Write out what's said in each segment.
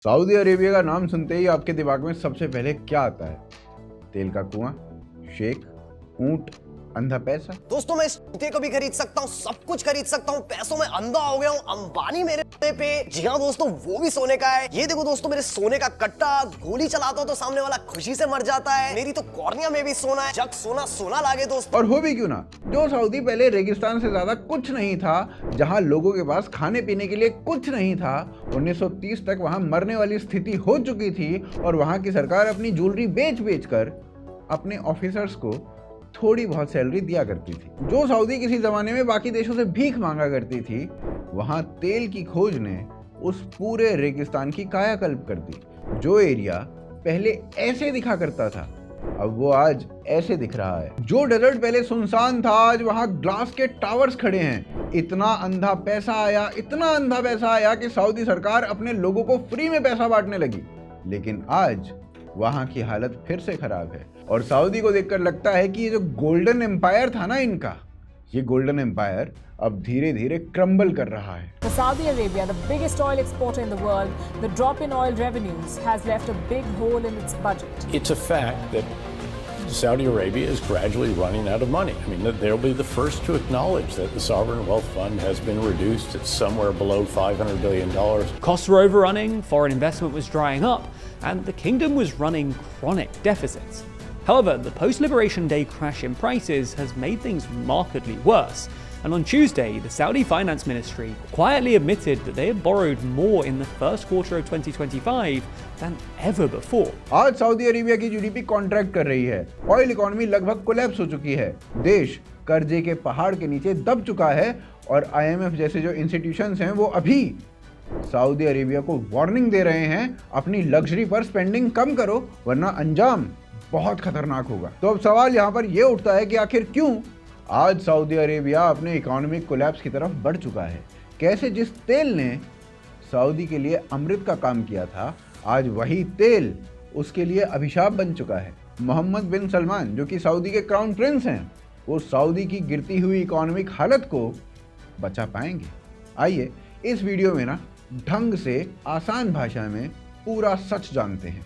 Saudi Arabia का नाम सुनते ही आपके दिमाग में सबसे पहले क्या आता है? तेल का कुआं, शेख, ऊंट, अंधा पैसा। दोस्तों मैं इस जूते को भी खरीद सकता हूँ, सब कुछ खरीद सकता हूँ, पैसों में अंधा हो गया हूँ, अंबानी मेरे पे। जी हाँ दोस्तों, वो भी सोने का है। ये देखो दोस्तों मेरे सोने का कट्टा, गोली चलाता हूँ तो सामने वाला खुशी से मर जाता है। मेरी तो कॉर्निया में भी सोना है, जग सोना सोना लागे दोस्तों। और हो भी क्यों ना, जो सऊदी पहले रेगिस्तान से ज्यादा कुछ नहीं था, जहां लोगों के पास खाने पीने के लिए कुछ नहीं था, 1930 तक वहां मरने वाली स्थिति हो चुकी थी और वहां की सरकार अपनी ज्वेलरी बेच कर अपने ऑफिसर्स को थोड़ी बहुत सैलरी दिया करती थी। जो सऊदी किसी जमाने में बाकी देशों से भीख मांगा करती थी, वहां तेल की खोज ने उस पूरे रेगिस्तान की कायाकल्प कर दी। जो एरिया पहले ऐसे दिखा करता था, अब वो आज ऐसे दिख रहा है। जो डेजर्ट पहले सुनसान था, आज वहां ग्लास के टावर्स खड़े हैं। इतना अंधा पैसा आया कि सऊदी सरकार अपने लोगों को फ्री में पैसा बांटने लगी। लेकिन आज वहां की हालत फिर से खराब है और सऊदी को देखकर लगता है कि ये जो गोल्डन एम्पायर था ना इनका, ये गोल्डन एम्पायर अब धीरे धीरे क्रम्बल कर रहा है। For Saudi Arabia, the biggest oil exporter in the world, the drop in oil revenues has left a big hole in its budget. It's a fact that Saudi Arabia is gradually running out of money. I mean, they'll be the first to acknowledge that the sovereign wealth fund has been reduced. It's somewhere below $500 billion. Costs were overrunning, foreign investment was drying up, and the kingdom was running chronic deficits. However, the post-Liberation Day crash in prices has made things markedly worse. And on Tuesday, the Saudi Finance Ministry quietly admitted that they had borrowed more in the first quarter of 2025 than ever before. आज Saudi Arabia की GDP contract कर रही है। Oil economy लगभग collapse हो चुकी है। देश कर्जे के पहाड़ के नीचे दब चुका है और आईएमएफ जैसे जो इंस्टीट्यूशंस हैं वो अभी सऊदी अरेबिया को वार्निंग दे रहे हैं, अपनी लग्जरी पर स्पेंडिंग कम करो वरना अंजाम बहुत खतरनाक होगा। तो अब सवाल यहाँ पर यह उठता है कि आखिर क्यों आज सऊदी अरेबिया अपने इकोनॉमिक कोलैप्स की तरफ बढ़ चुका है। कैसे जिस तेल ने सऊदी के लिए अमृत का काम किया था, आज वही तेल उसके लिए अभिशाप बन चुका है। मोहम्मद बिन सलमान जो कि सऊदी के क्राउन प्रिंस हैं, वो सऊदी की गिरती हुई इकोनॉमिक हालत को बचा पाएंगे? आइए इस वीडियो में ना ढंग से आसान भाषा में पूरा सच जानते हैं।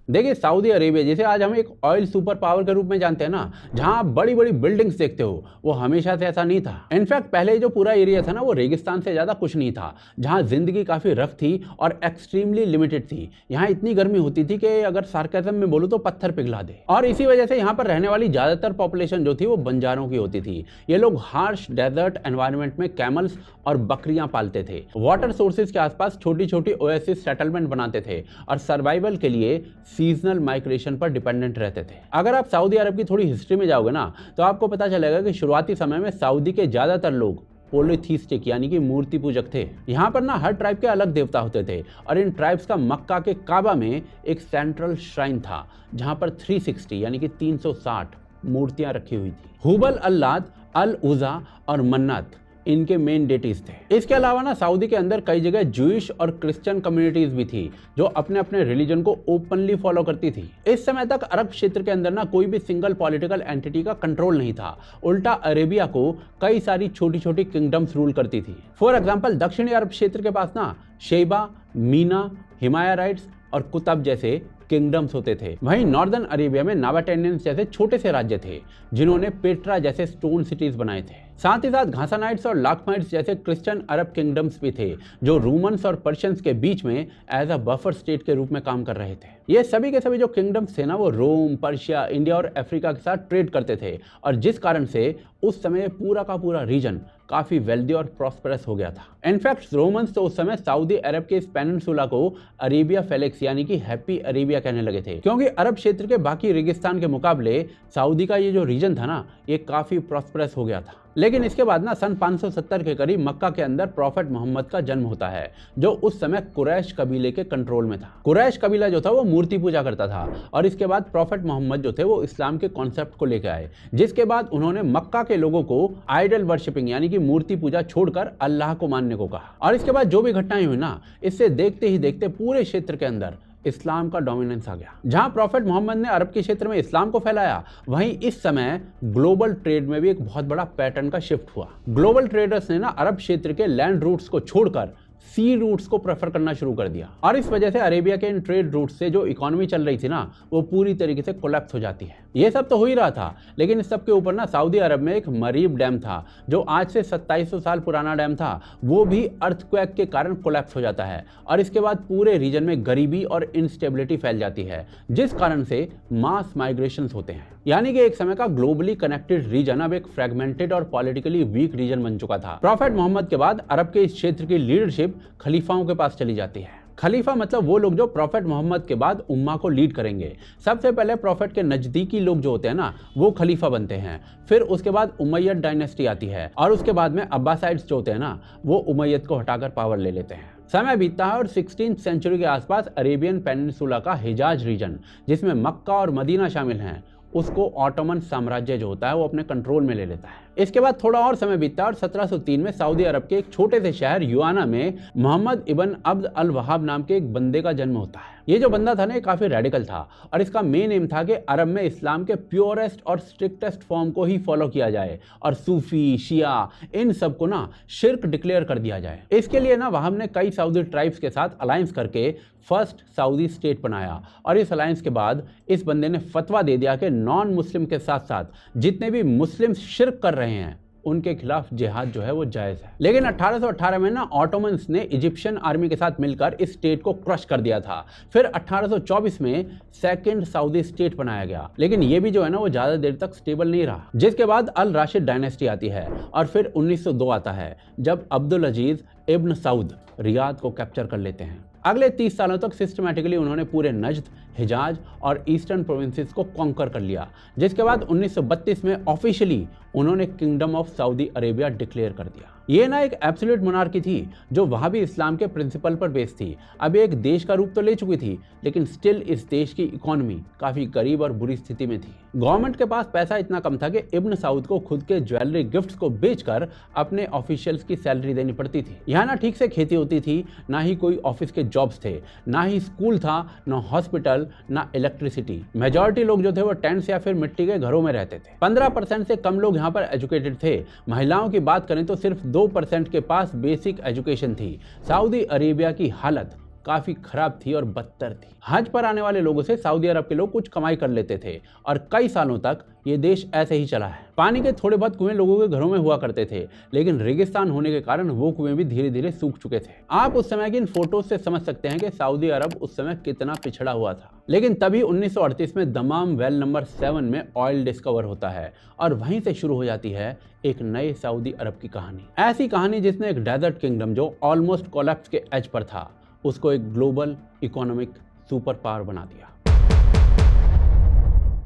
देखिए, सऊदी अरेबिया जिसे आज हम एक ऑयल सुपर पावर के रूप में जानते हैं ना, जहां आप बड़ी बड़ी बिल्डिंग्स देखते हो, वो हमेशा से ऐसा नहीं था। इनफैक्ट पहले जो पूरा एरिया था ना, वो रेगिस्तान से ज़्यादा कुछ नहीं था, जहां जिंदगी काफ़ी रफ थी और एक्सट्रीमली लिमिटेड थी। यहाँ इतनी गर्मी होती थी कि अगर सार्केज्म में बोलूँ तो पत्थर पिघला दे। और इसी वजह से यहाँ पर रहने वाली ज़्यादातर पॉपुलेशन जो थी वो बंजारों की होती थी। ये लोग हार्श डेजर्ट एनवायरनमेंट में कैमल्स और बकरियां पालते थे। वाटर सोर्सेज के आसपास छोटी छोटी ओएसिस सेटलमेंट बनाते थे और सर्वाइवल के लिए सीजनल माइग्रेशन पर डिपेंडेंट रहते थे। अगर आप सऊदी अरब की थोड़ी हिस्ट्री में जाओगे ना, तो आपको पता चलेगा कि शुरुआती समय में सऊदी के ज्यादातर लोग पोलिथीस्टिक यानी कि मूर्ति पूजक थे। यहाँ पर ना हर ट्राइब के अलग देवता होते थे और इन ट्राइब्स का मक्का के काबा में एक सेंट्रल श्राइन था, जहाँ पर 360 यानी कि 360 मूर्तियां रखी हुई थी। हुबल, अल्लात, अल उज़ा और मन्नत इनके मेन डेटीज थे। इसके अलावा ना सऊदी के अंदर कई जगह जूइश और क्रिश्चियन कम्युनिटीज भी थी जो अपने अपने रिलीजन को ओपनली फॉलो करती थी। इस समय तक अरब क्षेत्र के अंदर ना कोई भी सिंगल पॉलिटिकल एंटिटी का कंट्रोल नहीं था। उल्टा अरेबिया को कई सारी छोटी छोटी किंगडम्स रूल करती थी। फॉर एग्जाम्पल, दक्षिणी अरब क्षेत्र के पास ना शेबा, मीना, हिमायराइट्स और कुतब जैसे किंगडम्स होते थे। वहीं नॉर्दर्न अरेबिया में नाबाटेनियंस जैसे छोटे से राज्य थे जिन्होंने पेट्रा जैसे स्टोन सिटीज बनाए थे। साथ ही साथ घासानाइट्स और लाखमाइट्स जैसे क्रिश्चियन अरब किंगडम्स भी थे जो रोमन्स और पर्शियंस के बीच में एज अ बफर स्टेट के रूप में काम कर रहे थे। ये सभी के सभी जो किंगडम्स थे ना, वो रोम, पर्शिया, इंडिया और अफ्रीका के साथ ट्रेड करते थे और जिस कारण से उस समय पूरा का पूरा रीजन काफी वेल्दी और प्रॉस्परस हो गया था। इनफैक्ट रोमन्स तो उस समय सऊदी अरब के इस पेनिनसुला को अरेबिया फेलिक्स यानी कि हैप्पी अरेबिया कहने लगे थे, क्योंकि अरब क्षेत्र के बाकी रेगिस्तान के मुकाबले सऊदी का ये जो रीजन था ना, ये काफी प्रॉस्परस हो गया था। लेकिन इसके बाद ना सन 570 के करीब मक्का के अंदर प्रॉफेट मोहम्मद का जन्म होता है, जो उस समय कुरैश कबीले के कंट्रोल में था। कुरैश कबीला जो था वो मूर्ति पूजा करता था और इसके बाद प्रॉफेट मोहम्मद जो थे वो इस्लाम के कॉन्सेप्ट को लेकर आए, जिसके बाद उन्होंने मक्का के लोगों को आइडल वर्शिपिंग यानी कि मूर्ति पूजा छोड़कर अल्लाह को मानने को कहा। और इसके बाद जो भी घटनाएं हुई ना, इससे देखते ही देखते पूरे क्षेत्र के अंदर इस्लाम का डोमिनेंस आ गया। जहां प्रॉफेट मोहम्मद ने अरब के क्षेत्र में इस्लाम को फैलाया, वहीं इस समय ग्लोबल ट्रेड में भी एक बहुत बड़ा पैटर्न का शिफ्ट हुआ। ग्लोबल ट्रेडर्स ने ना अरब क्षेत्र के लैंड रूट्स को छोड़कर सी रूट्स को प्रेफर करना शुरू कर दिया, और इस वजह से अरेबिया के इन ट्रेड रूट से जो इकोनॉमी चल रही थी ना, वो पूरी तरीके से कोलैप्स हो जाती है। ये सब तो हो ही रहा था, लेकिन इस सब के ऊपर ना सऊदी अरब में एक मरीब डैम था, जो आज से 2700 साल पुराना डैम था, वो भी अर्थक्वेक के कारण कोलैप्स हो जाता है, और इसके बाद पूरे रीजन में गरीबी और इंस्टेबिलिटी फैल जाती है, जिस कारण से मास माइग्रेशंस होते हैं। यानी कि एक समय का ग्लोबली कनेक्टेड रीजन अब एक फ्रेगमेंटेड और पॉलिटिकली वीक रीजन बन चुका था। प्रॉफेट मोहम्मद के बाद अरब के इस क्षेत्र की लीडरशिप खलीफाओं के पास चली जाती है। खलीफा मतलब वो लोग जो प्रॉफेट मोहम्मद के बाद उम्मा को लीड करेंगे। सबसे पहले प्रॉफेट के नजदीकी लोग जो होते हैं ना, वो खलीफा बनते हैं। फिर उसके बाद उमैयद डायनेस्टी आती है, और उसके बाद में अब्बासाइड्स जो होते हैं ना, वो उमैयद को हटाकर पावर ले लेते हैं। समय बीतता है और 16th सेंचुरी के आसपास अरेबियन पेनिनसुला का हिजाज रीजन, जिसमें मक्का और मदीना शामिल हैं, उसको ऑटोमन साम्राज्य जो होता है वो अपने कंट्रोल में ले लेता है। इसके बाद थोड़ा और समय बीतता है और 1703 में सऊदी अरब के एक छोटे से शहर युआना में मोहम्मद इब्न अब्द अल वहाब नाम के एक बंदे का जन्म होता है। ये जो बंदा था ना, ये काफी रेडिकल था, और इसका मेन एम था कि अरब में इस्लाम के प्योरेस्ट और स्ट्रिक्टेस्ट फॉर्म को ही फॉलो किया जाए, और सूफी, शिया, इन सब को ना शिर्क डिक्लेयर कर दिया जाए। इसके लिए ना वहाब ने कई सऊदी ट्राइब्स के साथ अलायंस करके फर्स्ट सऊदी स्टेट बनाया, और इस अलायंस के बाद इस बंदे ने फतवा दे दिया कि नॉन मुस्लिम के साथ साथ जितने भी मुस्लिम शिर्क कर रहे हैं उनके खिलाफ जिहाद जो है वो जायज़ है। लेकिन 1818 में ना ऑटोमन्स ने इजिप्शियन आर्मी के साथ मिलकर इस स्टेट को क्रश कर दिया था। फिर 1824 में सेकंड सऊदी स्टेट बनाया गया, लेकिन ये भी जो है ना वो ज़्यादा देर तक स्टेबल नहीं रहा, जिसके बाद अल राशिद डायनेस्टी आती है, और फिर 1902 आता है, जब अब्दुल अजीज इब्न सऊद रियाद को कैप्चर कर लेते हैं। अगले 30 सालों तक सिस्टमैटिकली उन्होंने पूरे नज्द, हिजाज और ईस्टर्न प्रोविंसेस को कॉन्कर कर लिया, जिसके बाद 1932 में ऑफिशियली उन्होंने kingdom of Saudi Arabia declare कर दिया। ये ना एक एब्सोल्यूट मोनार्की थी जो वहाँ भी इस्लाम के प्रिंसिपल पर बेस्ड थी। अब एक देश का रूप तो ले चुकी थी, लेकिन स्टिल इस देश की इकोनॉमी काफ़ी गरीब और बुरी स्थिति में थी। गवर्नमेंट के पास पैसा इतना कम था कि इब्न सऊद को खुद के ज्वेलरी गिफ्ट्स को बेचकर अपने ऑफिशियल्स की सैलरी देनी पड़ती थी। यहाँ ना ठीक से खेती होती थी, ना ही कोई ऑफिस के जॉब्स थे, ना ही स्कूल था, ना हॉस्पिटल, ना इलेक्ट्रिसिटी। मेजॉरिटी लोग जो थे वो टेंट्स या फिर मिट्टी के घरों में रहते थे। 15% से कम लोग यहाँ पर एजुकेटेड थे। महिलाओं की बात करें तो सिर्फ 2% के पास बेसिक एजुकेशन थी। सऊदी अरेबिया की हालत काफ़ी खराब थी और बदतर थी। हज पर आने वाले लोगों से सऊदी अरब के लोग कुछ कमाई कर लेते थे, और कई सालों तक ये देश ऐसे ही चला है। पानी के थोड़े बहुत कुएं लोगों के घरों में हुआ करते थे, लेकिन रेगिस्तान होने के कारण वो कुएं भी धीरे धीरे सूख चुके थे। आप उस समय की इन फोटोज से समझ सकते हैं कि सऊदी अरब उस समय कितना पिछड़ा हुआ था। लेकिन तभी 1938 में दमाम वेल नंबर 7 में ऑयल डिस्कवर होता है, और वहीं से शुरू हो जाती है एक नए सऊदी अरब की कहानी। ऐसी कहानी जिसने एक डेजर्ट किंगडम जो ऑलमोस्ट कोलैप्स के एज पर था, उसको एक ग्लोबल इकोनॉमिक सुपर पावर बना दिया।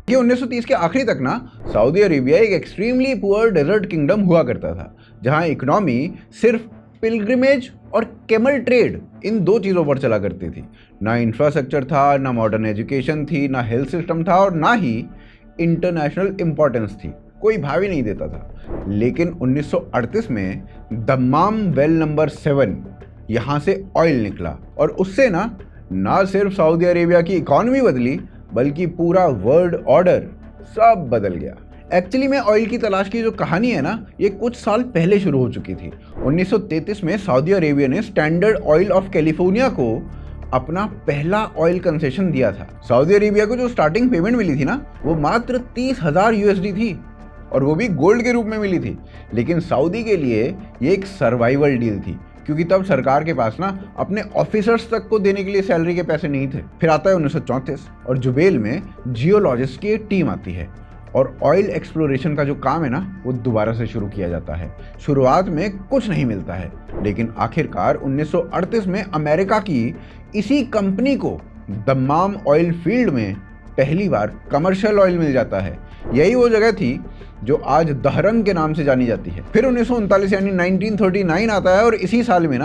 ये 1930 के आखिरी तक ना सऊदी अरेबिया एक एक्सट्रीमली पुअर डेजर्ट किंगडम हुआ करता था, जहां इकोनॉमी सिर्फ पिलग्रिमेज और कैमल ट्रेड इन दो चीज़ों पर चला करती थी। ना इंफ्रास्ट्रक्चर था, ना मॉडर्न एजुकेशन थी, ना हेल्थ सिस्टम था, और ना ही इंटरनेशनल इम्पोर्टेंस थी। कोई भाव ही नहीं देता था। लेकिन 1938 में दमाम वेल नंबर 7 यहाँ से ऑयल निकला, और उससे ना सिर्फ सऊदी अरेबिया की इकॉनमी बदली, बल्कि पूरा वर्ल्ड ऑर्डर सब बदल गया। एक्चुअली में ऑयल की तलाश की जो कहानी है ना, ये कुछ साल पहले शुरू हो चुकी थी। 1933 में सऊदी अरेबिया ने स्टैंडर्ड ऑयल ऑफ कैलिफोर्निया को अपना पहला ऑयल कंसेशन दिया था। सऊदी अरेबिया को जो स्टार्टिंग पेमेंट मिली थी ना, वो मात्र 30,000 USD थी, और वो भी गोल्ड के रूप में मिली थी। लेकिन सऊदी के लिए ये एक सर्वाइवल डील थी, क्योंकि तब सरकार के पास अपने ऑफिसर्स तक को देने के लिए सैलरी के पैसे नहीं थे। फिर आता है 1934, और जुबेल में जियोलॉजिस्ट की एक टीम आती है, और ऑयल एक्सप्लोरेशन का जो काम है ना, वो दोबारा से शुरू किया जाता है। शुरुआत में कुछ नहीं मिलता है, लेकिन आखिरकार 1938 में अमेरिका की इसी कंपनी को दमाम ऑयल फील्ड में पहली बार कमर्शियल ऑयल मिल जाता है। यही वो जगह थी जो आज दहरंग के नाम से जानी जाती है। फिर 1939 यानी 1939 आता है, और इसी साल में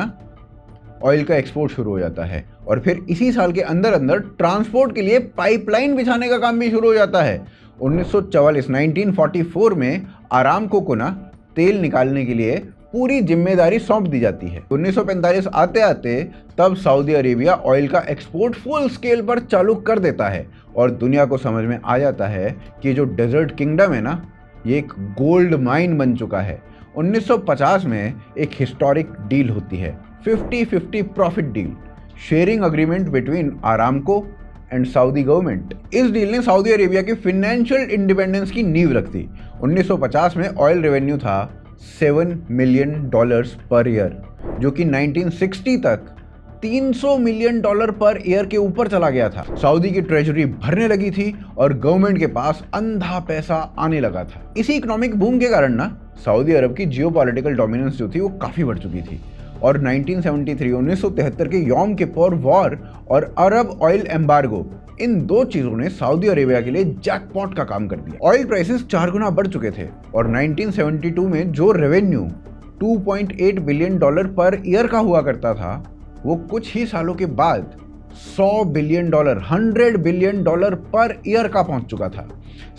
ऑयल का एक्सपोर्ट शुरू हो जाता है, और फिर इसी साल के अंदर अंदर ट्रांसपोर्ट के लिए पाइपलाइन बिछाने का काम भी शुरू हो जाता है। 1944 1944 में आरामको को तेल निकालने के लिए पूरी जिम्मेदारी सौंप दी जाती है। 1945 आते आते तब सऊदी अरेबिया ऑयल का एक्सपोर्ट फुल स्केल पर चालू कर देता है और दुनिया को समझ में आ जाता है कि जो डेजर्ट किंगडम है ना, ये एक गोल्ड माइन बन चुका है। 1950 में एक हिस्टोरिक डील होती है, 50-50 profit deal, sharing agreement between Aramco and Saudi government. इस डील ने सऊदी अरेबिया की फाइनेंशियल इंडिपेंडेंस की नींव रख दी। 1950 में ऑयल रेवेन्यू था $7 मिलियन पर ईयर, जो कि 1960 तक $300 मिलियन पर ईयर के ऊपर चला गया था। सऊदी की ट्रेजरी भरने लगी थी और गवर्नमेंट के पास अंधा पैसा आने लगा था। इसी इकोनॉमिक बूम के कारण ना सऊदी अरब की जियोपॉलिटिकल डोमिनेंस जो थी वो काफी बढ़ चुकी थी और 1973 के यौम किप्पुर वॉर और अरब ऑयल एम्बार्गो, इन दो चीजों ने सऊदी अरेबिया के लिए जैकपॉट का काम कर दिया। ऑयल प्राइसेस 4 गुना बढ़ चुके थे और 1972 में जो रेवेन्यू $2.8 बिलियन पर ईयर का हुआ करता था, वो कुछ ही सालों के बाद $100 बिलियन, $100 बिलियन पर ईयर का पहुंच चुका था।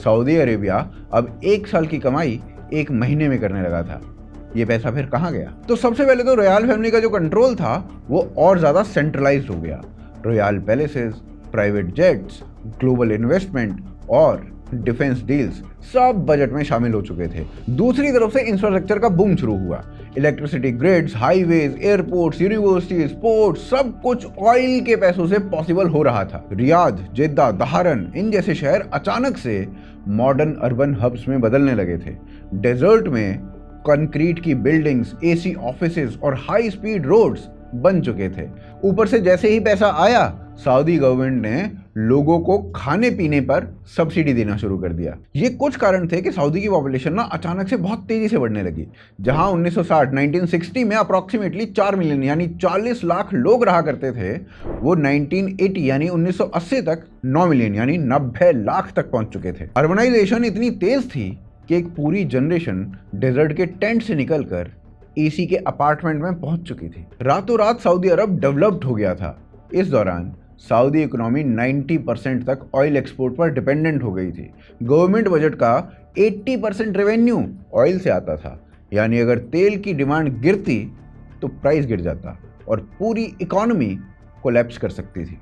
सऊदी अरेबिया अब एक साल की कमाई एक महीने में करने लगा था। ये पैसा फिर कहाँ गया? तो सबसे पहले तो रॉयल फैमिली का जो कंट्रोल था वो और ज्यादा सेंट्रलाइज्ड हो गया। Royal palaces, private jets, global investment और डिफेंस डील्स सब बजट में शामिल हो चुके थे। दूसरी तरफ से इंफ्रास्ट्रक्चर का बूम शुरू हुआ। Electricity grids, highways, airports, universities, port, सब कुछ ऑयल के पैसों से पॉसिबल हो रहा था। रियाद, जेद्दा, दहारन, इन जैसे शहर अचानक से मॉडर्न अर्बन हब्स में बदलने लगे थे। डेजर्ट में कंक्रीट की बिल्डिंग्स, एसी ऑफिसेज और हाई स्पीड रोड्स बन चुके थे। ऊपर से जैसे ही पैसा आया, सऊदी गवर्नमेंट ने लोगों को खाने पीने पर सब्सिडी देना शुरू कर दिया। ये कुछ कारण थे कि सऊदी की पॉपुलेशन ना अचानक से बहुत तेजी से बढ़ने लगी। जहां 1960 में अप्रॉक्सीमेटली 4 मिलियन यानी 40 लाख लोग रहा करते थे, वो 1980 यानी 1980 तक 9 मिलियन यानी 90 लाख तक पहुंच चुके थे। अर्बनाइजेशन इतनी तेज थी कि एक पूरी जनरेशन डेजर्ट के टेंट से निकलकर एसी के अपार्टमेंट में पहुंच चुकी थी। रातों रात सऊदी अरब डेवलप्ड हो गया था। इस दौरान सऊदी इकोनॉमी 90% तक ऑयल एक्सपोर्ट पर डिपेंडेंट हो गई थी। गवर्नमेंट बजट का 80% रेवेन्यू ऑयल से आता था, यानी अगर तेल की डिमांड गिरती तो प्राइस गिर जाता और पूरी इकोनॉमी कोलैप्स कर सकती थी।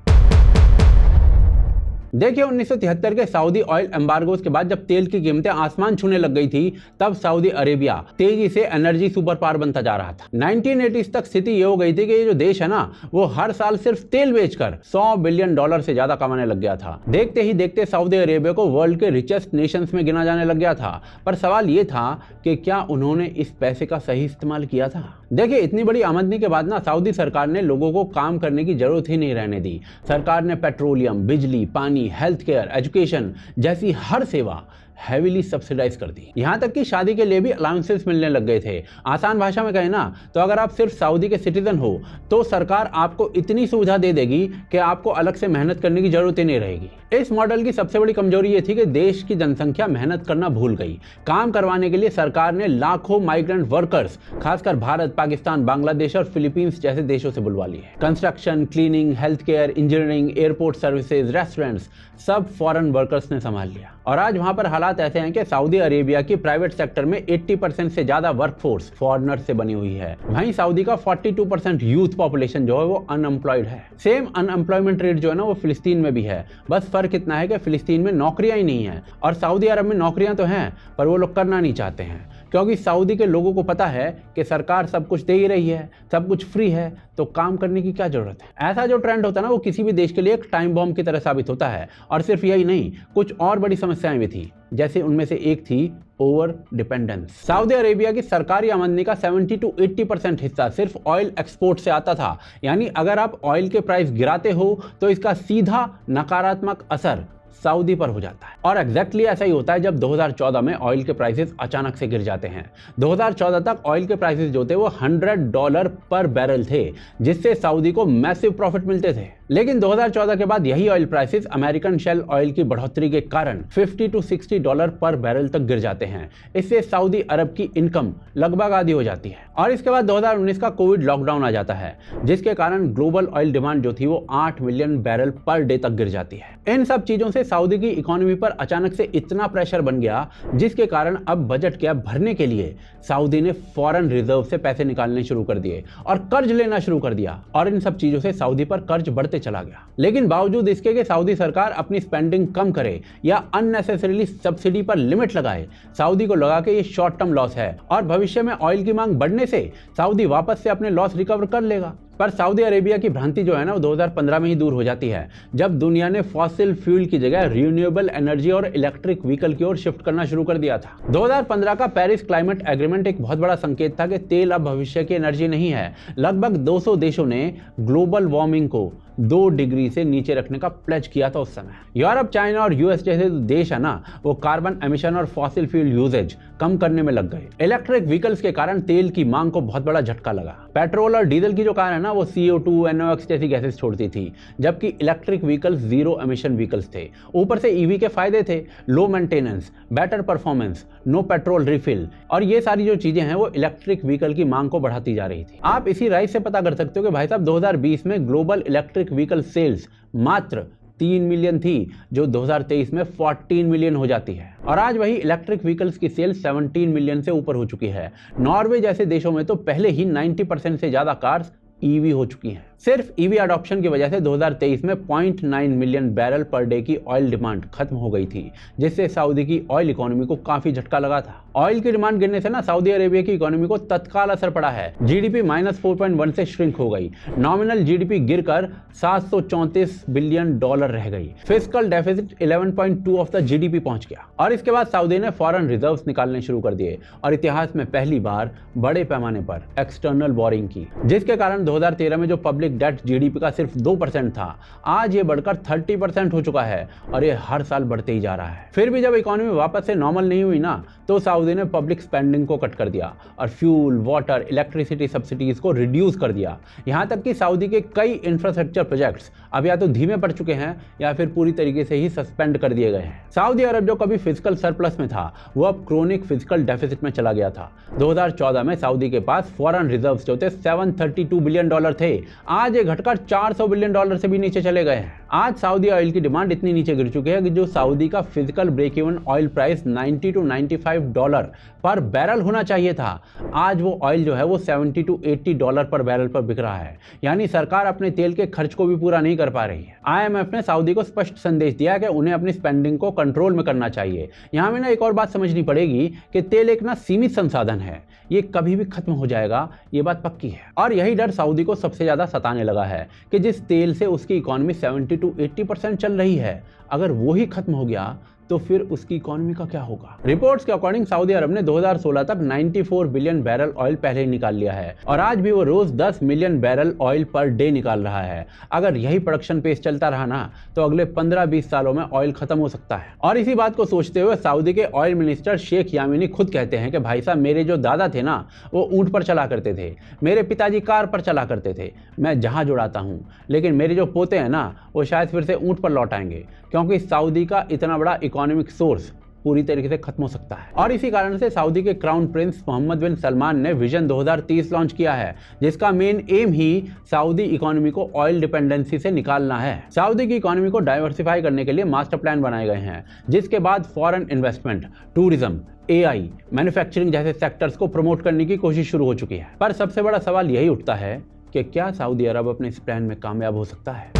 देखिए 1973 के सऊदी ऑयल एम्बार्गोज के बाद जब तेल की कीमतें आसमान छूने लग गई थी, तब सऊदी अरेबिया तेजी से एनर्जी सुपर पावर बनता जा रहा था। 1980s तक स्थिति ये हो गई थी कि ये जो देश है ना, वो हर साल सिर्फ तेल बेचकर $100 बिलियन से ज्यादा कमाने लग गया था। देखते ही देखते सऊदी अरेबिया को वर्ल्ड के रिचेस्ट नेशंस में गिना जाने लग गया था। पर सवाल ये था कि क्या उन्होंने इस पैसे का सही इस्तेमाल किया था? देखिए इतनी बड़ी आमदनी के बाद ना सऊदी सरकार ने लोगों को काम करने की जरूरत ही नहीं रहने दी। सरकार ने पेट्रोलियम, बिजली, पानी, हेल्थ केयर, एजुकेशन जैसी हर सेवा हैवीली सब्सिडाइज कर दी। यहां तक कि शादी के लिए भी अलाउंसेस मिलने लग गए थे। आसान भाषा में कहें ना तो अगर आप सिर्फ सऊदी के सिटीजन हो तो सरकार आपको इतनी सुविधा दे देगी कि आपको अलग से मेहनत करने की जरूरत ही नहीं रहेगी। इस मॉडल की सबसे बड़ी कमजोरी ये थी कि देश की जनसंख्या मेहनत करना भूल गई। काम करवाने के लिए सरकार ने लाखों माइग्रेंट वर्कर्स खासकर भारत, पाकिस्तान, बांग्लादेश और फिलीपींस जैसे देशों से बुलवा लिए। Construction, cleaning, health care, engineering, airport services, restaurants सब फॉरेन वर्कर्स ने संभाल लिया। और आज वहां पर हालात ऐसे हैं कि सऊदी अरेबिया की प्राइवेट सेक्टर में 80% से ज्यादा वर्कफोर्स फॉरेनर से बनी हुई है। वहीं सऊदी का 42% यूथ पॉपुलेशन जो है वो अनएम्प्लॉयड है। सेम अनएम्प्लॉयमेंट रेट जो है ना वो फिलिस्तीन में भी है। बस फर्क इतना है कि फिलिस्तीन में नौकरियां ही नहीं है और सऊदी अरब में नौकरियां तो हैं पर वो लोग करना नहीं चाहते हैं, क्योंकि सऊदी के लोगों को पता है कि सरकार सब कुछ दे ही रही है, सब कुछ फ्री है, तो काम करने की क्या जरूरत है। ऐसा जो ट्रेंड होता है ना वो किसी भी देश के लिए एक टाइम बॉम्ब की तरह साबित होता है। और सिर्फ यही नहीं, कुछ और बड़ी समस्याएं भी थी, जैसे उनमें से एक थी ओवर डिपेंडेंस। सऊदी अरेबिया की सरकारी आमदनी का 70 to 80% हिस्सा सिर्फ ऑयल एक्सपोर्ट से आता था। यानी अगर आप ऑयल के प्राइस गिराते हो तो इसका सीधा नकारात्मक असर सऊदी पर हो जाता है। और एग्जैक्टली ऐसा ही होता है जब 2014 में ऑयल के प्राइसेस अचानक से गिर जाते हैं। 2014 तक ऑयल के प्राइसेस जो थे वो $100 पर बैरल थे, जिससे सऊदी को मैसिव प्रॉफिट मिलते थे। लेकिन 2014 के बाद यही oil prices American shale oil की बढ़ोतरी के कारण $50 to $60 पर बैरल तक गिर जाते हैं। इससे सऊदी अरब की इनकम लगभग आधी हो जाती है। और इसके बाद 2019 का कोविड लॉकडाउन आ जाता है, जिसके कारण ग्लोबल ऑयल डिमांड जो थी वो 8 मिलियन बैरल पर डे तक गिर जाती है। इन सब चीजों से सऊदी की इकोनॉमी पर अचानक से इतना प्रेशर बन गया, जिसके कारण अब बजट गैप भरने के लिए सऊदी ने फॉरेन रिजर्व से पैसे निकालने शुरू कर दिए और कर्ज लेना शुरू कर दिया, और इन सब चीजों से सऊदी पर कर्ज बढ़ते चला गया। लेकिन बावजूद इसके कि सऊदी सरकार अपनी स्पेंडिंग कम करे या अननेसेसरीली सब्सिडी पर लिमिट लगाए, सऊदी को लगा कि ये शॉर्ट टर्म लॉस है और भविष्य में ऑयल की मांग बढ़ने से सऊदी वापस से अपने लॉस रिकवर कर लेगा। पर सऊदी अरेबिया की भ्रांति जो है ना, वो 2015 में ही दूर हो जाती है, जब दुनिया ने फॉसिल फ्यूल की जगह रिन्यूएबल एनर्जी और इलेक्ट्रिक व्हीकल की ओर शिफ्ट करना शुरू कर दिया था। 2015 का पेरिस क्लाइमेट एग्रीमेंट एक बहुत बड़ा संकेत था कि तेल अब भविष्य की एनर्जी नहीं है। लगभग 200 देशों ने ग्लोबल वार्मिंग को 2 डिग्री से नीचे रखने का प्लेज किया था उस समय। यूरोप, चाइना और यूएस जैसे देश है ना, वो कार्बन एमिशन और फॉसिल फ्यूल यूजेज कम करने में लग गए। इलेक्ट्रिक व्हीकल्स के कारण तेल की मांग को बहुत बड़ा झटका लगा। पेट्रोल और डीजल की जो कार है ना, वो CO2, NOx जैसी गैसेस छोड़ती थी, जबकि electric vehicles zero emission vehicles थे। ऊपर से ईवी के फायदे थे, low maintenance, better performance, no petrol refill, और ये सारी जो चीजें हैं वो इलेक्ट्रिक व्हीकल की मांग को बढ़ाती जा रही थी। आप इसी राइज से पता कर सकते हो कि भाई साहब 2020 में ग्लोबल इलेक्ट्रिक व्हीकल सेल्स मात्र 3 मिलियन थी, जो 2023 में 14 मिलियन हो जाती है, और आज वही इलेक्ट्रिक व्हीकल्स की सेल 17 मिलियन से ऊपर हो चुकी है। नॉर्वे जैसे देशों में तो पहले ही 90% से ज्यादा कार्स ईवी हो चुकी हैं। सिर्फ ईवी अडॉप्शन की वजह से 2023 में 0.9 मिलियन बैरल पर डे की ऑयल डिमांड खत्म हो गई थी, जिससे सऊदी की ऑयल इकोनॉमी को काफी झटका लगा था। ऑयल की डिमांड गिरने से ना सऊदी अरेबिया की इकोनॉमी को तत्काल असर पड़ा है। जीडीपी -4.1 से श्रिंक हो गई। नॉमिनल जीडीपी गिरकर $734 बिलियन रह गई। Fiscal deficit 11.2 of the GDP पहुंच गया, और इसके बाद सऊदी ने फॉरेन रिजर्व्स निकालने शुरू कर दिए और इतिहास में पहली बार बड़े पैमाने पर एक्सटर्नल बोरिंग की, जिसके कारण 2013 में जो पब्लिक डेट जीडीपी का सिर्फ 2% था, आज ये बढ़कर 30% हो चुका है, और ये हर साल बढ़ते ही जा रहा है। फिर भी जब इकोनॉमी वापस से नॉर्मल नहीं हुई ना, तो सऊदी ने पब्लिक स्पेंडिंग को कट कर दिया और फ्यूल, वाटर, इलेक्ट्रिसिटी सब्सिडीज को रिड्यूस कर दिया। यहाँ तक कि सऊदी के कई इंफ्रास्ट्रक्चर प्रोजेक्ट्स अब या तो धीमे पड़ चुके हैं या फिर पूरी तरीके से ही सस्पेंड कर दिए गए हैं। सऊदी अरब जो कभी फिजिकल सरप्लस में था, वो अब क्रोनिक फिजिकल डेफिसिट में चला गया था। 2014 में सऊदी के पास फॉरेन रिजर्व्स जो थे $732 बिलियन थे, आज ये घटकर $400 बिलियन से भी नीचे चले गए हैं। आज सऊदी ऑयल की डिमांड इतनी नीचे गिर चुकी है कि जो सऊदी का physical break even oil price $90 to $95 पर बैरल होना चाहिए था, आज वो ऑयल जो है वो $70 to $80 पर बैरल पर बिक रहा है। यानी सरकार अपने तेल के खर्च को भी पूरा नहीं कर पा रही है। IMF ने सऊदी को स्पष्ट संदेश दिया कि उन्हें अपनी स्पेंडिंग को कंट्रोल में करना चाहिए। यहाँ में ना एक और बात समझनी पड़ेगी कि तेल एक ना सीमित संसाधन है, ये कभी भी खत्म हो जाएगा, ये बात पक्की है। और यही डर सऊदी को सबसे ज्यादा सताने लगा है कि जिस तेल से उसकी इकोनॉमी 70 to 80% चल रही है, अगर वो ही खत्म हो गया तो फिर उसकी इकोनॉमी का क्या होगा। रिपोर्ट्स के अकॉर्डिंग सऊदी अरब ने 2016 तक 94 बिलियन बैरल ऑयल पहले ही निकाल लिया है, और आज भी वो रोज 10 million barrel oil per day निकाल रहा है। अगर यही प्रोडक्शन पेस चलता रहा ना, तो अगले 15-20 सालों में ऑयल खत्म हो सकता है। और इसी बात को सोचते हुए सऊदी के ऑयल मिनिस्टर शेख यामीनी खुद कहते हैं कि भाई साहब, मेरे जो दादा थे ना, वो ऊंट पर चला करते थे, मेरे पिताजी कार पर चला करते थे, मैं जहाज उड़ाता हूँ, लेकिन मेरे जो पोते हैं ना, वो शायद फिर से ऊंट पर लौट आएंगे, क्योंकि सऊदी का इतना बड़ा इकोनॉमिक सोर्स पूरी तरीके से खत्म हो सकता है। और इसी कारण से सऊदी के क्राउन प्रिंस मोहम्मद बिन सलमान ने विजन 2030 लॉन्च किया है, जिसका मेन एम ही सऊदी इकोनॉमी को ऑयल डिपेंडेंसी से निकालना है। सऊदी की इकोनॉमी को डाइवर्सिफाई करने के लिए मास्टर प्लान बनाए गए हैं, जिसके बाद foreign investment, tourism, AI, manufacturing जैसे सेक्टर्स को प्रमोट करने की कोशिश शुरू हो चुकी है। पर सबसे बड़ा सवाल यही उठता है कि क्या सऊदी अरब अपने इस प्लान में कामयाब हो सकता है।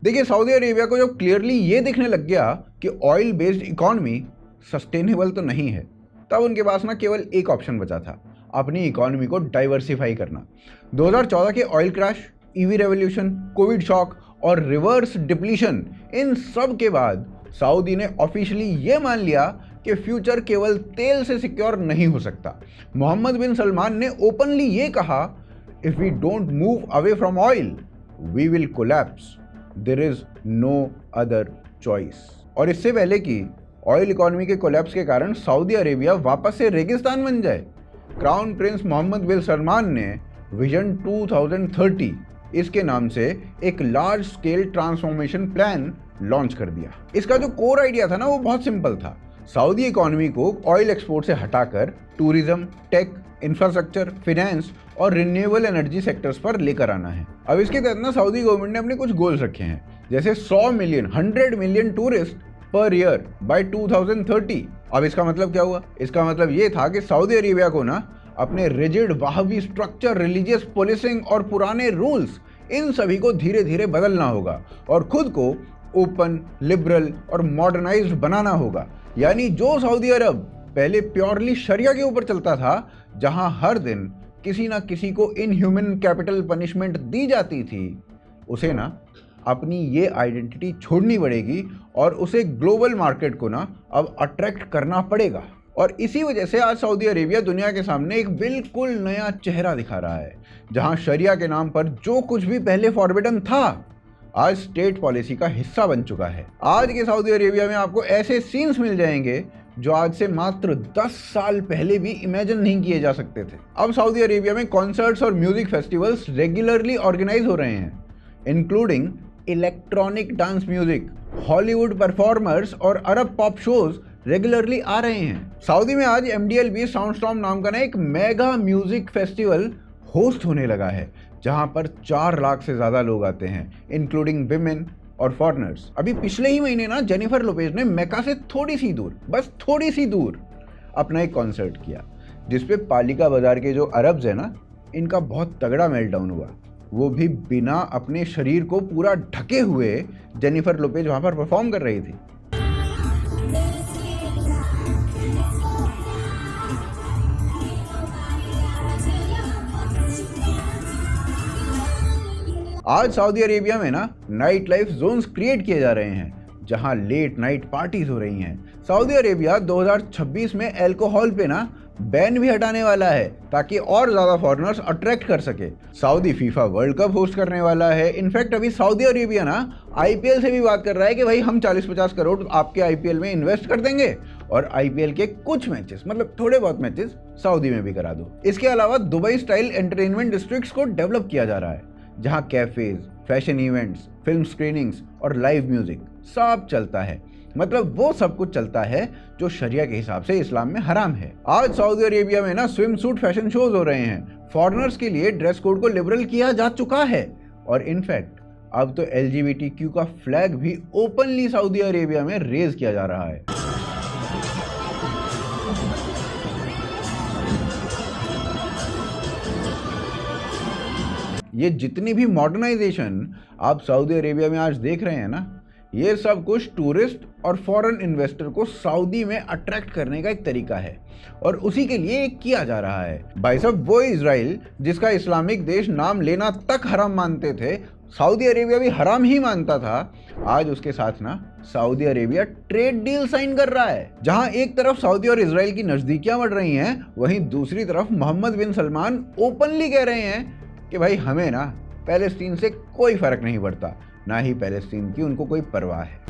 देखिए, सऊदी अरेबिया को जब क्लियरली ये दिखने लग गया कि ऑयल बेस्ड इकोनॉमी सस्टेनेबल तो नहीं है, तब उनके पास ना केवल एक ऑप्शन बचा था, अपनी इकोनॉमी को डाइवर्सिफाई करना। 2014 के oil crash, EV revolution, Covid shock और रिवर्स डिप्लीशन, इन सब के बाद सऊदी ने ऑफिशियली ये मान लिया कि फ्यूचर केवल तेल से सिक्योर नहीं हो सकता। मोहम्मद बिन सलमान ने ओपनली ये कहा, if we don't move away from oil we will collapse, there is no other choice. और इससे पहले कि ऑयल इकोनॉमी के कोलैप्स के कारण सऊदी अरेबिया वापस से रेगिस्तान बन जाए, क्राउन प्रिंस मोहम्मद बिन सलमान ने विजन 2030 इसके नाम से एक large scale transformation plan launch कर दिया। इसका जो कोर आइडिया था ना, वो बहुत सिंपल था। सऊदी इकोनॉमी को ऑयल एक्सपोर्ट से हटाकर टूरिज्म, टेक, इंफ्रास्ट्रक्चर, फिनेंस और रिन्यूएबल एनर्जी सेक्टर्स पर लेकर आना है। अब इसके तहत ना सऊदी गवर्नमेंट ने अपने कुछ गोल्स रखे हैं, जैसे 100 million 100 million tourist per year by 2030। अब इसका मतलब क्या हुआ? इसका मतलब ये था कि सऊदी अरेबिया को ना अपने rigid Wahhabi structure, religious policing और पुराने रूल्स, इन सभी को धीरे धीरे बदलना होगा और खुद को ओपन, लिबरल और मॉडर्नाइज्ड बनाना होगा। यानी जो सऊदी अरब पहले प्योरली शरिया के ऊपर चलता था, जहां हर दिन किसी ना किसी को इनह्यूमन कैपिटल पनिशमेंट दी जाती थी, उसे ना अपनी ये आइडेंटिटी छोड़नी पड़ेगी और उसे ग्लोबल मार्केट को ना अब अट्रैक्ट करना पड़ेगा। और इसी वजह से आज सऊदी अरेबिया दुनिया के सामने एक बिल्कुल नया चेहरा दिखा रहा है, जहां शरिया के नाम पर जो कुछ भी पहले फॉरबिडन था, आज स्टेट पॉलिसी का हिस्सा बन चुका है। आज के सऊदी अरेबिया में आपको ऐसे सीन्स मिल जाएंगे जो आज से मात्र 10 साल पहले भी इमेजिन नहीं किए जा सकते थे। अब सऊदी अरेबिया में कॉन्सर्ट्स और म्यूजिक फेस्टिवल्स रेगुलरली ऑर्गेनाइज हो रहे हैं, including electronic dance music, Hollywood performers और अरब पॉप शोज रेगुलरली आ रहे हैं। सऊदी में आज MDLB साउंडस्टॉर्म नाम का ना एक मेगा म्यूजिक फेस्टिवल होस्ट होने लगा है, जहां पर 4 लाख से ज्यादा लोग आते हैं, इंक्लूडिंग विमेन और फॉरेनर्स। अभी पिछले ही महीने ना जेनिफर लोपेज ने मेका से थोड़ी सी दूर, बस थोड़ी सी दूर अपना एक कॉन्सर्ट किया, जिसपे पालिका बाजार के जो अरब्स है ना, इनका बहुत तगड़ा मेल्टडाउन हुआ। वो भी बिना अपने शरीर को पूरा ढके हुए जेनिफर लोपेज वहां पर परफॉर्म कर रही थी। आज सऊदी अरेबिया में ना नाइट लाइफ जोन्स क्रिएट किए जा रहे हैं, जहां लेट नाइट पार्टीज हो रही हैं। सऊदी अरेबिया 2026 में अल्कोहल पे ना बैन भी हटाने वाला है, ताकि और ज्यादा फॉरेनर्स अट्रैक्ट कर सके। Saudi FIFA world cup host करने वाला है। इनफैक्ट अभी सऊदी अरेबिया ना IPL से भी बात कर रहा है कि भाई हम 40-50 करोड़ आपके IPL में इन्वेस्ट कर देंगे और IPL के कुछ मैचेस, मतलब थोड़े बहुत मैचेस, सऊदी में भी करा दो। इसके अलावा दुबई स्टाइल एंटरटेनमेंट डिस्ट्रिक्ट्स को डेवलप किया जा रहा है, जहां cafes, fashion events, film screenings और लाइव म्यूजिक सब चलता है। मतलब वो सब कुछ चलता है जो शरिया के हिसाब से इस्लाम में हराम है। आज सऊदी अरेबिया में ना स्विम सूट फैशन शोज हो रहे हैं। फॉरेनर्स के लिए ड्रेस कोड को लिबरल किया जा चुका है और इनफैक्ट अब तो LGBTQ का फ्लैग भी ओपनली सऊदी अरेबिया में रेज किया जा रहा है। ये जितनी भी मॉडर्नाइजेशन आप सऊदी अरेबिया में आज देख रहे हैं ना, ये सब कुछ टूरिस्ट और फॉरेन इन्वेस्टर को सऊदी में अट्रैक्ट करने का एक तरीका है और उसी के लिए किया जा रहा है। भाई साहब, वो इजराइल जिसका इस्लामिक देश नाम लेना तक हराम मानते थे, सऊदी अरेबिया भी हराम ही मानता था, आज उसके साथ ना Saudi Arabia trade deal sign कर रहा है। जहां एक तरफ सऊदी और इजराइल की नजदीकियां बढ़ रही हैं, वहीं दूसरी तरफ मोहम्मद बिन सलमान ओपनली कह रहे हैं कि भाई हमें ना पैलेस्टीन से कोई फर्क नहीं पड़ता, ना ही पैलेस्टीन की उनको कोई परवाह है।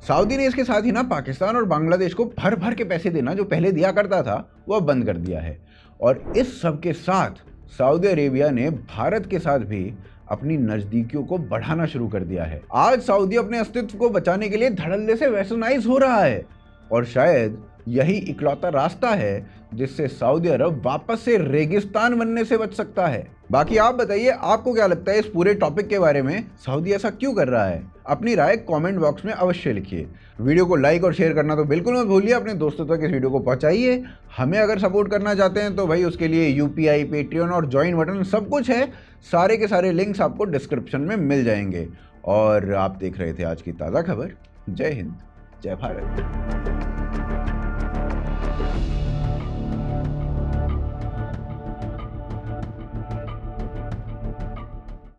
सऊदी ने इसके साथ ही ना पाकिस्तान और बांग्लादेश को भर भर के पैसे देना जो पहले दिया करता था, वह बंद कर दिया है। और इस सब के साथ सऊदी अरेबिया ने भारत के साथ भी अपनी नजदीकियों को बढ़ाना शुरू कर दिया है। आज सऊदी अपने अस्तित्व को बचाने के लिए धड़ल्ले से वेस्टर्नाइज हो रहा है और शायद यही इकलौता रास्ता है जिससे सऊदी अरब वापस से रेगिस्तान बनने से बच सकता है। बाकी आप बताइए, आपको क्या लगता है इस पूरे टॉपिक के बारे में? सऊदी ऐसा क्यों कर रहा है? अपनी राय कमेंट बॉक्स में अवश्य लिखिए। वीडियो को लाइक और शेयर करना तो बिल्कुल मत भूलिए। अपने दोस्तों तक इस वीडियो को पहुंचाइए। हमें अगर सपोर्ट करना चाहते हैं तो भाई उसके लिए UPI, पेट्रियन और ज्वाइन बटन सब कुछ है। सारे के सारे लिंक्स आपको डिस्क्रिप्शन में मिल जाएंगे। और आप देख रहे थे आज की ताज़ा खबर। जय हिंद, जय भारत।